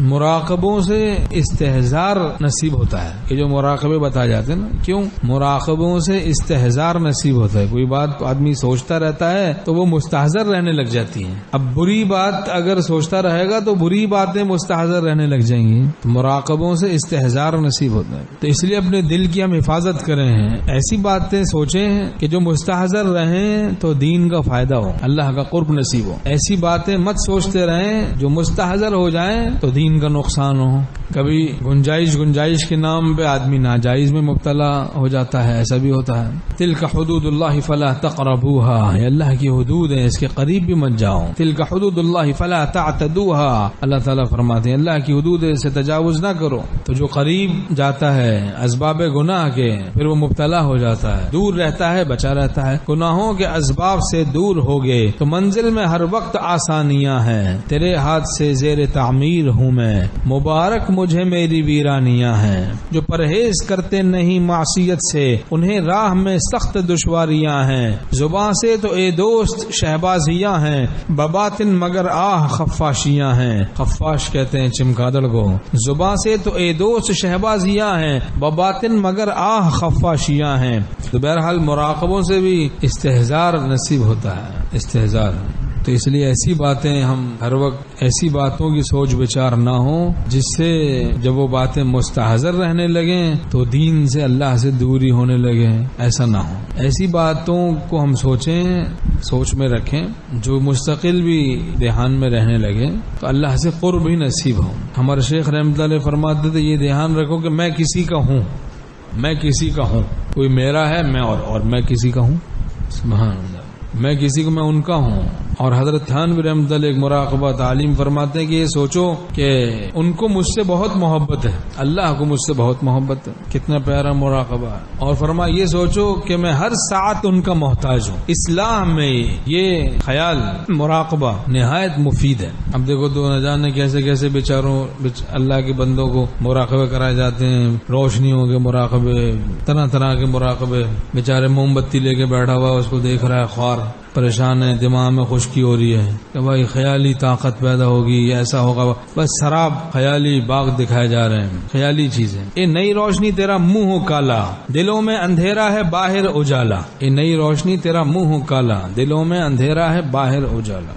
مراقبوں سے استحضار نصیب ہوتا ہے. یہ جو مراقبے بتائے جاتے ہیں نا، کیوں؟ مراقبوں سے استحضار نصیب ہوتا ہے. کوئی بات آدمی سوچتا رہتا ہے تو وہ مستحضر رہنے لگ جاتی ہیں. اب بری بات اگر سوچتا رہے گا تو بری باتیں مستحضر رہنے لگ جائیں گی. تو مراقبوں سے استحضار نصیب ہوتا ہے. تو اس لیے اپنے دل کی ہم حفاظت کریں ہیں، ایسی باتیں سوچیں کہ جو مستحضر رہیں تو دین کا فائدہ ہو، اللہ کا قرب نصیب ہو. ایسی باتیں مت سوچتے رہیں جو مستحضر ہو جائیں تو دین کا نقصان ہو. کبھی گنجائش کے نام پہ آدمی ناجائز میں مبتلا ہو جاتا ہے، ایسا بھی ہوتا ہے. تلک حدود اللہ فلا تقربوها، یہ اللہ کی حدود ہیں، اس کے قریب بھی مت جاؤ. تلک حدود اللہ فلا تعتدوها، اللہ تعالیٰ فرماتے ہیں اللہ کی حدود ہے، اسے تجاوز نہ کرو. تو جو قریب جاتا ہے اسباب گناہ کے پھر وہ مبتلا ہو جاتا ہے، دور رہتا ہے بچا رہتا ہے. گناہوں کے اسباب سے دور ہوگے تو منزل میں ہر وقت آسانیاں ہیں. تیرے ہاتھ سے زیر تعمیر ہوں میں، مبارک مجھے میری ویرانیاں ہیں. جو پرہیز کرتے نہیں معصیت سے انہیں راہ میں سخت دشواریاں ہیں. زباں سے تو اے دوست شہبازیاں ہیں، بباطن مگر آہ خفاشیاں ہیں. خفاش کہتے ہیں چمگادڑ کو. زباں سے تو اے دوست شہبازیاں ہیں، بباطن مگر آہ خفاشیاں ہیں. تو بہرحال مراقبوں سے بھی استحضار نصیب ہوتا ہے، استحضار. تو اس لیے ایسی باتیں ہم ہر وقت ایسی باتوں کی سوچ بچار نہ ہوں جس سے جب وہ باتیں مستحضر رہنے لگیں تو دین سے اللہ سے دوری ہونے لگے. ایسا نہ ہو. ایسی باتوں کو ہم سوچ میں رکھیں جو مستقل بھی دھیان میں رہنے لگے تو اللہ سے قرب ہی نصیب ہو. ہمارے شیخ رحمۃ اللہ علیہ فرماتے تھے یہ دھیان رکھو کہ میں کسی کا ہوں، میں کسی کا ہوں. کوئی میرا ہے میں اور میں کسی کا ہوں. سبحان اللہ، میں کسی کو میں ان کا ہوں. اور حضرت تھانوی رحمۃ اللہ ایک مراقبہ تعلیم فرماتے ہیں کہ یہ سوچو کہ ان کو مجھ سے بہت محبت ہے، اللہ کو مجھ سے بہت محبت ہے. کتنا پیارا مراقبہ ہے. اور فرمایا یہ سوچو کہ میں ہر ساعت ان کا محتاج ہوں. اسلام میں یہ خیال مراقبہ نہایت مفید ہے. اب دیکھو تو نہ جانے کیسے کیسے بیچاروں اللہ کے بندوں کو مراقبے کرائے جاتے ہیں. روشنیوں کے مراقبے، طرح طرح کے مراقبے. بیچارے موم بتی لے کے بیٹھا ہوا اس کو دیکھ رہا ہے، خوار پریشان ہے، دماغ میں خشکی ہو رہی ہے کہ بھائی خیالی طاقت پیدا ہوگی، ایسا ہوگا. بس شراب خیالی باغ دکھائے جا رہے ہیں، خیالی چیزیں. اے نئی روشنی تیرا منہ ہو کالا، دلوں میں اندھیرا ہے باہر اجالا. اے نئی روشنی تیرا منہ ہو کالا، دلوں میں اندھیرا ہے باہر اجالا.